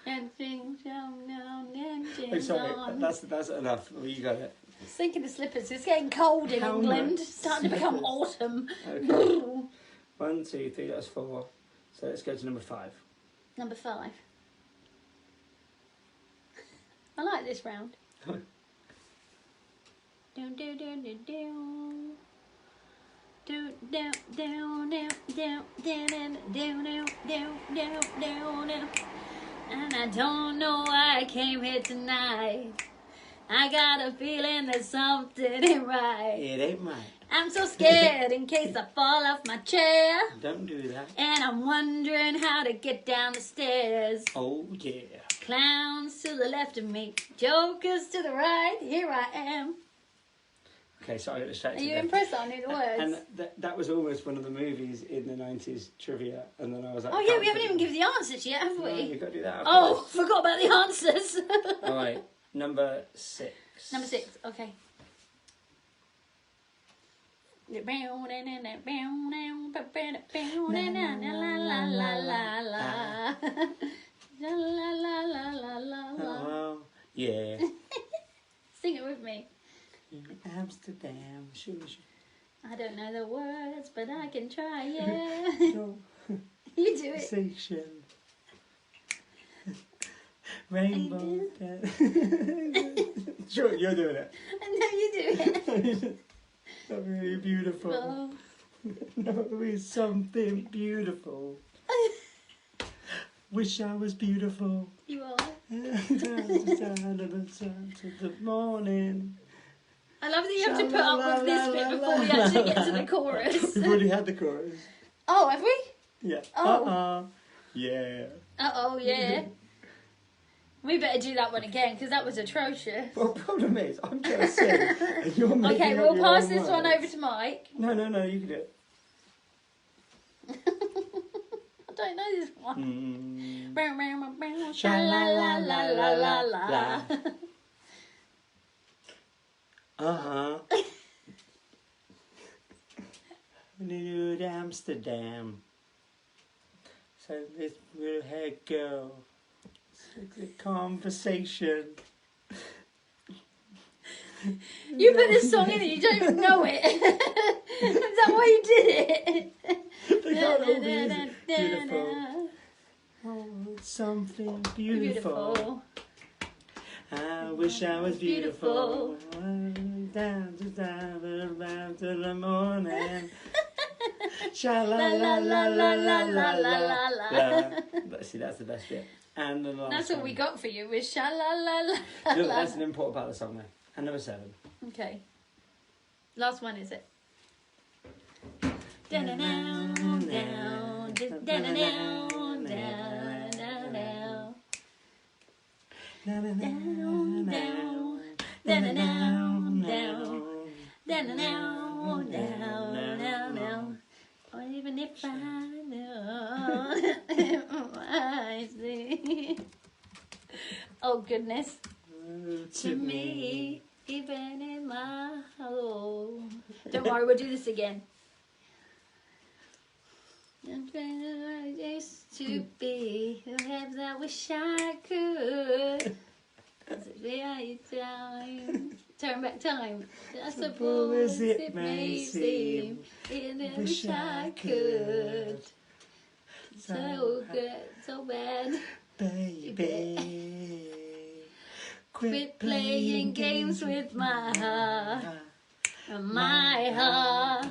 And things down, engines Oh, sorry, on. that's enough. Well, you got it. Thinking of slippers. It's getting cold in Helmet, England. It's starting to become slippers. autumn. Okay. 1, 2, 3, that's 4. So let's go to number 5. Number 5. I like this round. Down, down, down, down, down. Down, down, down, down, down, down, down, down, down, down, down. And I don't know why I came here tonight. I got a feeling that something ain't right. It ain't right. I'm so scared in case I fall off my chair. Don't do that. And I'm wondering how to get down the stairs. Oh, yeah. Clowns to the left of me, jokers to the right. Here I am. Okay, so I got distracted. Are you there. impressed that I knew the words? And that was almost one of the movies in the 90s trivia. And then I was like... Oh yeah, we haven't even given the answers yet, have No, we? you've got to do that. Oh, forgot about the answers. All right, number 6. Number 6, okay. Oh, yeah. Sing it with me. Amsterdam. Sure. I don't know the words, but I can try, yeah. No. You do it. Station. Rainbow. Sure, you're doing it. No, you do it. Not very beautiful. Oh. No, it's something beautiful. Wish I was beautiful. You are. The morning. I love that you have to put up with this bit before we actually get to the chorus. We've already had the chorus. Oh, have we? Yeah. Oh. Yeah. Uh-oh, yeah. We better do that one again, because that was atrocious. Well, the problem is, I'm going to sing, and you're making Okay, up we'll your pass own this one words. over to Mike. No, you can do it. I don't know this one. Sha la la la la la la. Uh-huh. New Amsterdam. So this will head go. It's a conversation. You put this song in and you don't even know it. Is that why you did it? They can't all be beautiful. Oh, it's something beautiful. Beautiful. I wish I was beautiful. Down to the morning. Sha la la la la la la la la. See, that's the best bit. And the last That's all one. we got for you is sha la la la. Look, that's an important part of the song there. And number 7. Okay. Last one is it? Da-na-now, down, da-na-now, down, da-na-now. Down, down, da-na-now, down, da-na-now, down, down. Or even if I know, I see. Oh goodness. To me, even in my home. Don't worry, we'll do this again. And when I used to be, perhaps I wish I could. Turn back time. I suppose it may seem, and I wish I could. So good, so bad. Baby, Quit playing games with my heart, my heart,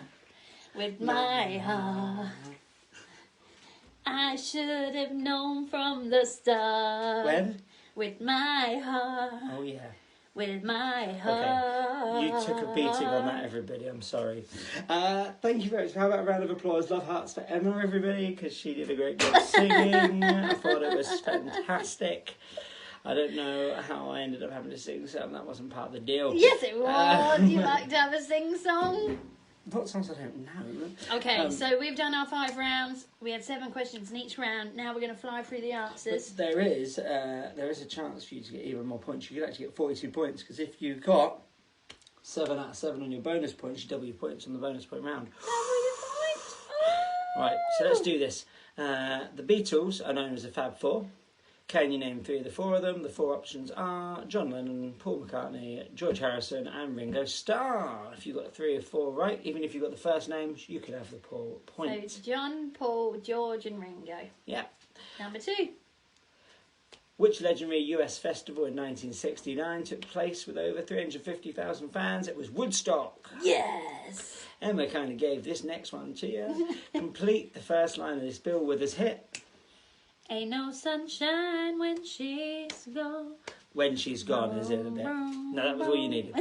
with my heart. I should have known from the start. When? With my heart, Oh, yeah. with my heart. You took a beating on that, everybody. I'm sorry. Thank you very much. How about a round of applause? Love hearts for Emma, everybody, because she did a great job singing. I thought it was fantastic. I don't know how I ended up having to sing something. That wasn't part of the deal. Yes, it was. You like to have a sing song? What songs I don't know. Okay, so we've done our 5 rounds. We had 7 questions in each round. Now we're going to fly through the answers. But there is a chance for you to get even more points. You could actually get 42 points, because if you got 7 out of 7 on your bonus points, you double your points on the bonus point round. Right, so let's do this. The Beatles are known as the Fab Four. Can you name 3 of the 4 of them? The 4 options are John Lennon, Paul McCartney, George Harrison and Ringo Starr. If you got 3 or 4 right, even if you got the first names, you could have the point. So John, Paul, George and Ringo. Yeah. Number 2. Which legendary US festival in 1969 took place with over 350,000 fans? It was Woodstock. Yes. Emma kind of gave this next one to you. Complete the first line of this Bill Withers hit. Ain't no sunshine when she's gone. When she's gone, is it a bit? No, that was all you needed.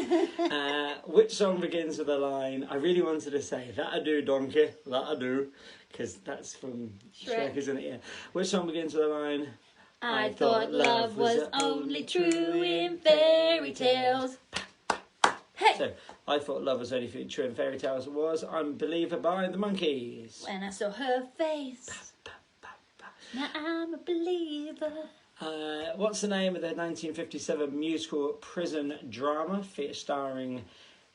Which song begins with the line, I really wanted to say, that I do, donkey, that I do, because that's from Shrek, isn't it? Yeah. Which song begins with the line, I thought love was only true in fairy tales. Hey! So, I thought love was only true in fairy tales was Unbeliever by the Monkees. When I saw her face, now I'm a believer. What's the name of the 1957 musical prison drama starring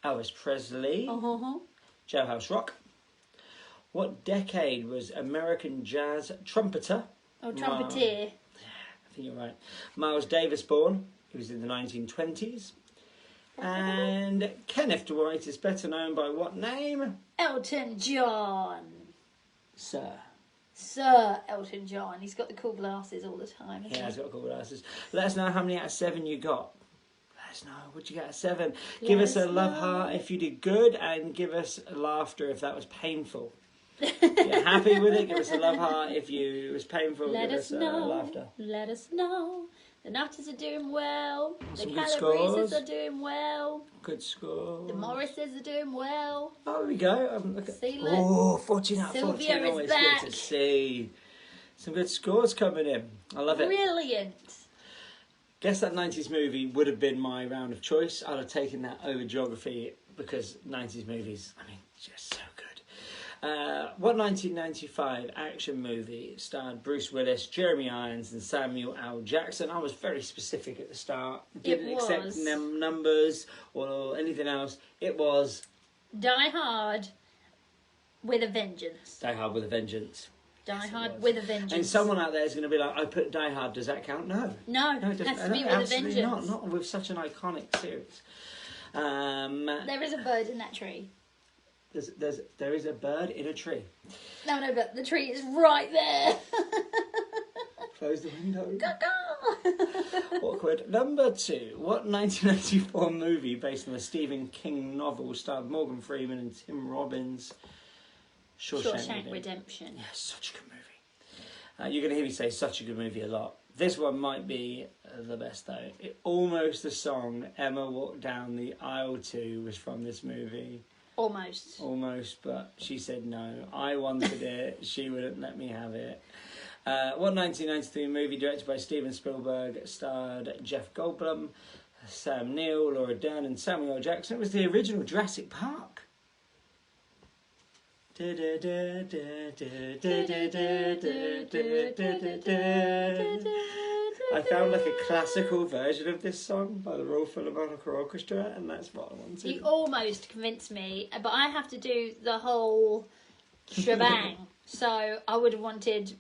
Elvis Presley? Jailhouse Rock. What decade was American jazz trumpeter? Oh, trumpeter. I think you're right. Miles Davis born. He was in the 1920s. And Kenneth Dwight is better known by what name? Elton John. Sir Elton John. He's got the cool glasses all the time. He has got cool glasses. Let us know how many out of 7 you got. Let us know. What'd you get out of 7? Give us a love heart if you did good, and give us laughter if that was painful. If you're happy with it, give us a love heart. If it was painful, give us laughter. Let us know. The Nutters are doing well. Some The good Calabreses scores. are doing well. Good score. The Morrises are doing well. Oh, there we go. Look at, See, oh, 14 out of 14. Sylvia is Always back. good to see. Some good scores coming in. I love it. Brilliant. Guess that 90s movie would have been my round of choice. I'd have taken that over geography because 90s movies, I mean, just so good. What 1995 action movie starred Bruce Willis, Jeremy Irons and Samuel L. Jackson? I was very specific at the start. Didn't accept numbers or anything else. It was... Die Hard with a Vengeance. Die Hard with a Vengeance. Die Hard with a Vengeance. And someone out there is going to be like, I put Die Hard, does that count? No. No, it doesn't. has to be with a Absolutely Vengeance. not with such an iconic series. There is a bird in that tree. There is a bird in a tree. No, but the tree is right there. Close the window. Caw-caw. Awkward. Number 2. What 1994 movie based on a Stephen King novel starred Morgan Freeman and Tim Robbins? Shawshank Redemption. Yeah, such a good movie. You're going to hear me say such a good movie a lot. This one might be the best though. Almost the song Emma Walked Down the Aisle to was from this movie. Almost, but she said no. I wanted it. She wouldn't let me have it. What 1993 movie directed by Steven Spielberg starred Jeff Goldblum, Sam Neill, Laura Dern and Samuel L. Jackson? It was the original Jurassic Park. I found like a classical version of this song by the Royal Philharmonic Orchestra, and that's what I wanted. You almost convinced me, but I have to do the whole shebang. So I would have wanted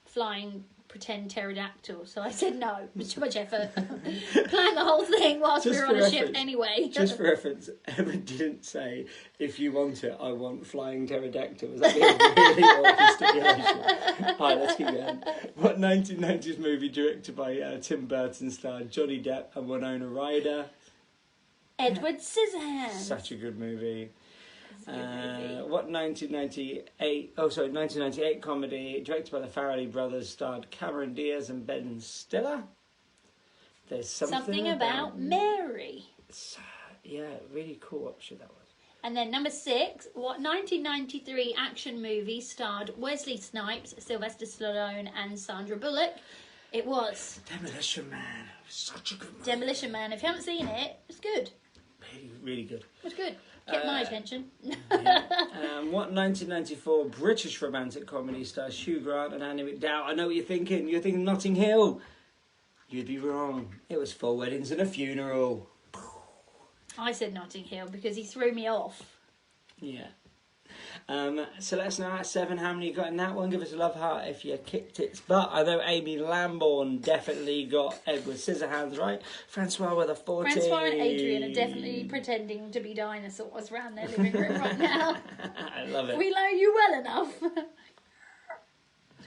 flying pretend pterodactyl. So I said no. It was too much effort. Plan the whole thing whilst we were on a ship anyway. Just for reference, Emma didn't say, if you want it, I want flying pterodactyls. That'd be a really awkward stipulation. Alright, let's keep going. What 1990s movie directed by Tim Burton starred Johnny Depp and Winona Ryder? Edward Scissorhands. Such a good movie. What 1998 comedy directed by the Farrelly brothers starred Cameron Diaz and Ben Stiller? There's something about Mary. Yeah, really cool option that was. And then number 6, what 1993 action movie starred Wesley Snipes, Sylvester Stallone and Sandra Bullock? It was Demolition Man. Such a good movie. Demolition Man. If you haven't seen it, it's good. Really, really good. It was good. Kept my attention. What 1994 British romantic comedy stars Hugh Grant and Annie McDowell? I know what you're thinking. You're thinking Notting Hill. You'd be wrong. It was 4 Weddings and a Funeral. I said Notting Hill because he threw me off. Yeah. So let us know at 7 how many you got in that one. Give us a love heart if you kicked its butt. I know Amy Lambourne definitely got Edward Scissorhands right. Francois with a 14. Francois and Adrian are definitely pretending to be dinosaurs around their living room right now. I love it. We know you well enough.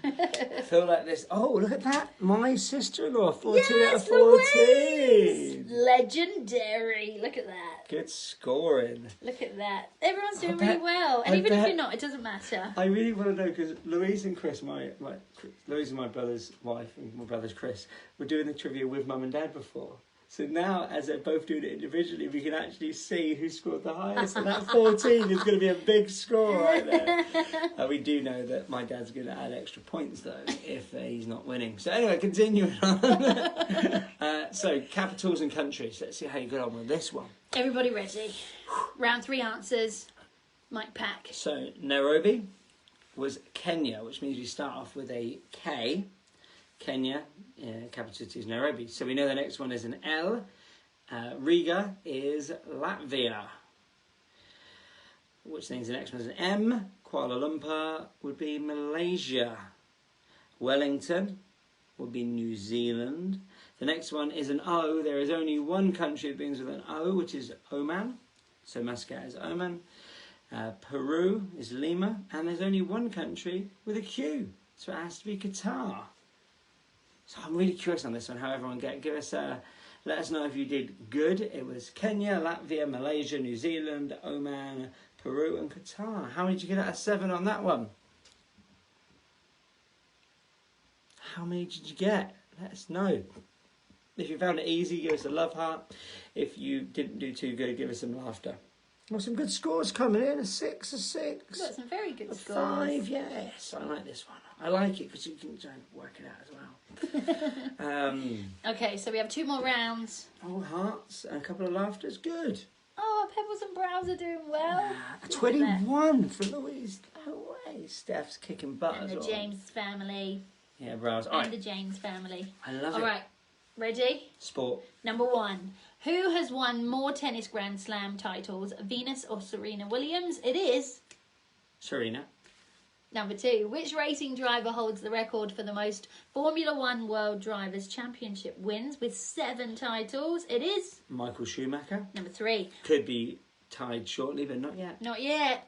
I feel like this. Oh, look at that. My sister-in-law, 14 yes, out of 14. Louise! Legendary. Look at that. Good scoring. Look at that. Everyone's doing really well. And even if you're not, it doesn't matter. I really want to know, because Louise and Chris, Louise is my brother's wife and my brother's Chris, were doing the trivia with Mum and Dad before. So now, as they're both doing it individually, we can actually see who scored the highest. And that 14 is going to be a big score right there. We do know that my dad's going to add extra points, though, if he's not winning. So anyway, continuing on. So, capitals and countries. Let's see how you get on with this one. Everybody ready? Round 3 answers. Mike Pack. So, Nairobi was Kenya, which means we start off with a K. Kenya, capital city is Nairobi. So we know the next one is an L. Riga is Latvia. Which means the next one is an M. Kuala Lumpur would be Malaysia. Wellington would be New Zealand. The next one is an O. There is only one country that begins with an O, which is Oman. So Muscat is Oman. Peru is Lima. And there's only one country with a Q. So it has to be Qatar. So I'm really curious on this one, how everyone get. Give us let us know if you did good. It was Kenya, Latvia, Malaysia, New Zealand, Oman, Peru and Qatar. How many did you get out of 7 on that one? How many did you get? Let us know. If you found it easy, give us a love heart. If you didn't do too good, give us some laughter. Well, some good scores coming in. A 6, a 6. Got some very good scores. 5, yes. I like this one. I like it because you can try and work it out as well. Okay, so we have 2 more rounds. All hearts and a couple of laughters. Good. Oh, Pebbles and Brows are doing well. A 21 for Louise. No way. Steph's kicking butt and as the well. James family. Yeah, Brows. And the James family. I love it. All right, ready? Sport. Number 1. Who has won more tennis Grand Slam titles, Venus or Serena Williams? It is... Serena. Number 2. Which racing driver holds the record for the most Formula 1 World Drivers' Championship wins with 7 titles? It is... Michael Schumacher. Number 3. Could be tied shortly, but not yet. Not yet.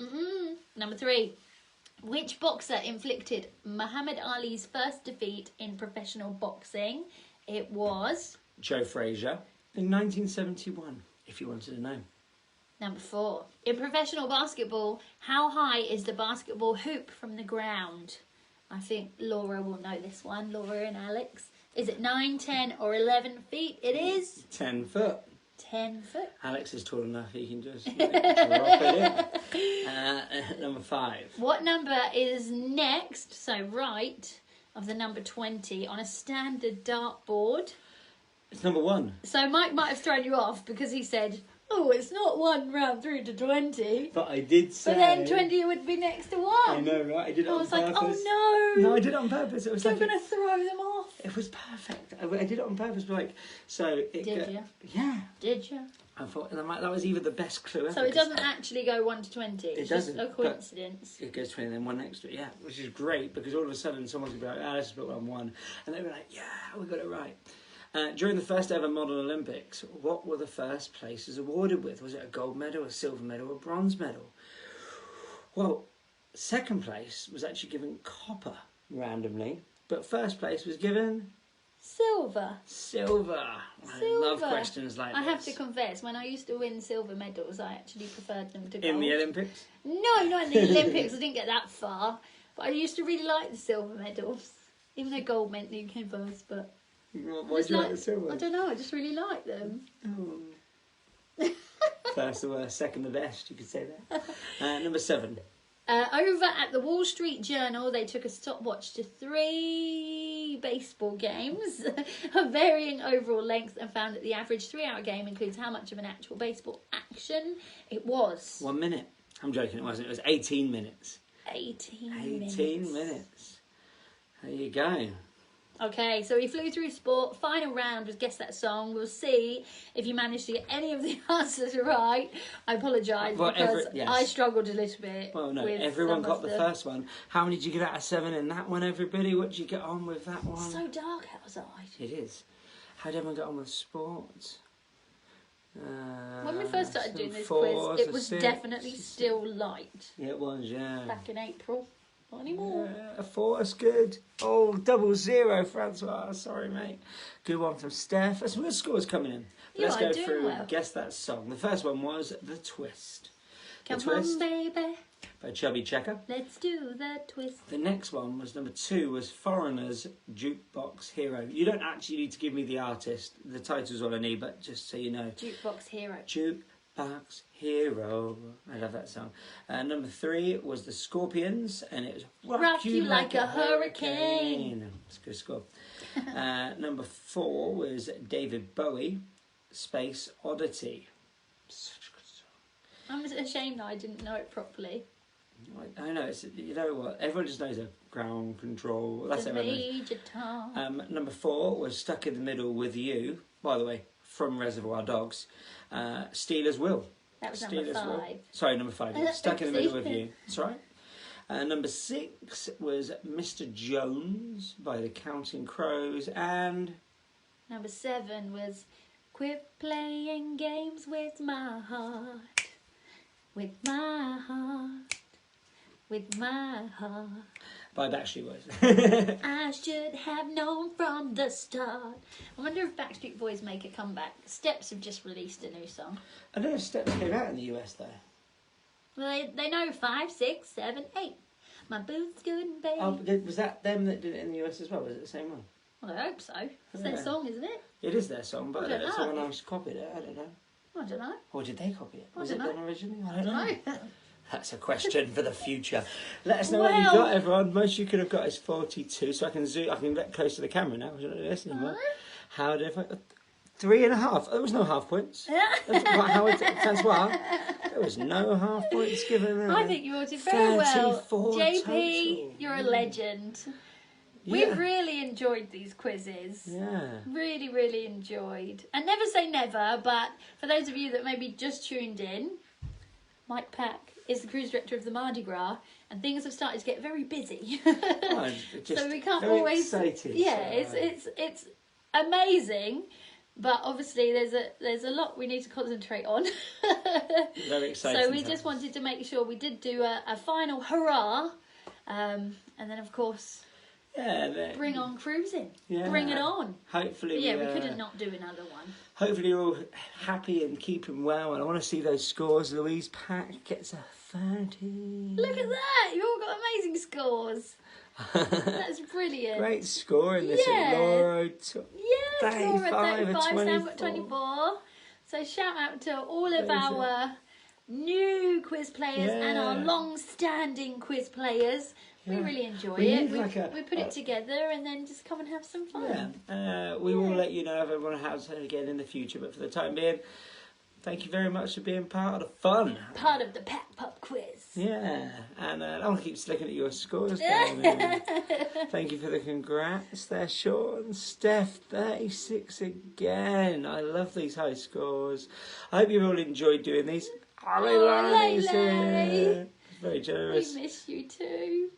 Number 3. Which boxer inflicted Muhammad Ali's first defeat in professional boxing? It was Joe Frazier in 1971, if you wanted to know. number 4. In professional basketball, how high is the basketball hoop from the ground? I think Laura will know this one. Laura and Alex. Is it 9, 10 or 11 feet? It is 10 foot. 10 foot. Alex is tall enough, he can just drop it in. Number 5. What number is next, so right, of the number 20 on a standard dartboard? It's number 1. So Mike might have thrown you off because he said, oh, it's not 1 round through to 20. But I did say... But then 20 would be next to 1. I know, right? I did it on was purpose. like, oh no. No, I did it on purpose. It was You're like... going to throw them off. It was perfect. I did it on purpose, but like... So it Did you? Yeah. Did you? I thought that was either the best clue ever. So it doesn't actually go 1 to 20. It's doesn't, just a but- coincidence. It goes 20 and then 1 next to it, yeah. Which is great, because all of a sudden someone's going to be like, let's put 1-1. And they were like, yeah, we got it right. During the first ever modern Olympics, what were the first places awarded with? Was it a gold medal, a silver medal, or a bronze medal? Well, second place was actually given copper, randomly. But first place was given Silver. silver. I love questions like I this. have to confess, when I used to win silver medals, I actually preferred them to gold. In the Olympics? No, not in the Olympics. I didn't get that far. But I used to really like the silver medals. Even though gold meant that you came first, but... Why do you like the silver? I don't know, I just really like them. Oh. First the worst, second the best, you could say that. Number 7. Over at the Wall Street Journal, they took a stopwatch to 3 baseball games of varying overall length and found that the average 3-hour game includes how much of an actual baseball action it was. 1 minute. I'm joking, it wasn't. It was 18 minutes. 18 minutes. There you go. Okay, so we flew through sport. Final round was Guess That Song. We'll see if you managed to get any of the answers right. I apologise because yes. I struggled a little bit. Well, no, with everyone some got of the them. first one. How many did you get out of 7 in that one, everybody? What did you get on with that one? So dark outside. It is. How did everyone get on with sport? When we first started doing this fours, quiz, it a was 6, definitely still light. Yeah, it was, yeah. Back in April. Not anymore. A 4, that's good. Oh, 00, Francois. Sorry, mate. Good one from Steph. That's good scores coming in. But You let's are go doing through well. Guess That Song. The first one was The Twist. Come The Twist on, baby. by Chubby Checker. Let's do the twist. The next one was number 2 was Foreigner's Jukebox Hero. You don't actually need to give me the artist. The title's all I need, but just so you know. Jukebox Hero. Jukebox Hero. I love that song. Number 3 was the Scorpions, and it was Rock You Like a Hurricane. It's a good score. Number 4 was David Bowie, Space Oddity. Such a good song. I'm ashamed that I didn't know it properly. I know, it's, you know what, everyone just knows a ground control. That's The everyone. Major Tom. Number 4 was Stuck in the Middle with You, by the way, from Reservoir Dogs. Steelers Will. That was number 5. Sorry, number 5. Yeah. Stuck in the Oopsie. Middle with You. That's right. Number 6 was Mr. Jones by the Counting Crows. And Number 7 was Quit Playing Games with My Heart. With my heart. With my heart. by Backstreet Boys. I should have known from the start. I wonder if Backstreet Boys make a comeback. Steps have just released a new song. I don't know if Steps came out in the US though. Well, they know 5, 6, 7, 8. My boots good, babe. Oh, was that them that did it in the US as well? Was it the same one? Well, I hope so. It's their Yeah. song, isn't it? It is their song, but I don't know. someone else copied it. I don't know. I don't know. Or did they copy it? I Was don't it know. done originally? I don't know. That's a question for the future. Let us know what you got, everyone. Most you could have got is 42, so I can zoom. I can get close to the camera now. I don't know this anymore. How did I? 3.5. There was no half points. Francois, there was no half points given there. I think you did very well. 34 JP, total. you're a legend. We've really enjoyed these quizzes. Yeah. Really, really enjoyed. And never say never, but for those of you that maybe just tuned in, Mike Pack is the cruise director of the Mardi Gras, and things have started to get very busy. Oh, just so we can't very always. excited, Yeah, so, it's amazing, but obviously there's a lot we need to concentrate on. Very exciting. So we just wanted to make sure we did do a final hurrah, and then of course. Yeah. Bring on cruising. Yeah. Bring it on. Hopefully, Yeah, we couldn't not do another one. Hopefully you're all happy and keeping well. And I want to see those scores. Louise Pack gets a 30. Look at that! You all got amazing scores. That's brilliant. Great score in this. Yeah. Laura, Yeah, 35, Laura at 35, Sam 24. got 24. So shout out to all of Amazing. our new quiz players and our Yeah. long-standing quiz players. We Yeah. really enjoy We it. need We, like a- we put it together and then just come and have some fun. Yeah, we will let you know if everyone has it again in the future. But for the time being, thank you very much for being part of the fun. Part of the Pack Pup quiz. Yeah, and I want to keep looking at your scores. Damien. Thank you for the congrats there, Sean. Steph, 36 again. I love these high scores. I hope you've all enjoyed doing these. Leilani's Leilani. here. Very We generous. miss you too.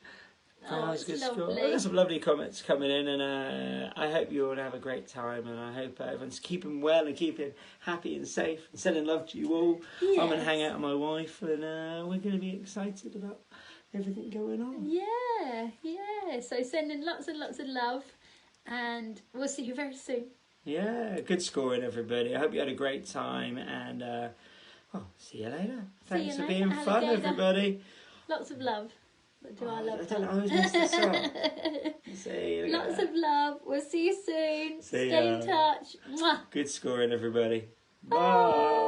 Oh, It's it's good score. lovely. There's some lovely comments coming in, and I hope you all have a great time. And I hope everyone's keeping well and keeping happy and safe. And sending love to you all. I'm going to Yes. hang out with my wife, and we're going to be excited about everything going on. Yeah. So sending lots and lots of love, and we'll see you very soon. Yeah, good scoring, everybody. I hope you had a great time, and see you later. Thanks you for later, being fun, alligator. everybody. Lots of love. But do I love I don't that? always miss the song. See you Lots later. of love. We'll see you soon. See Stay ya. in touch. Mwah. Good scoring, everybody. Bye. Bye.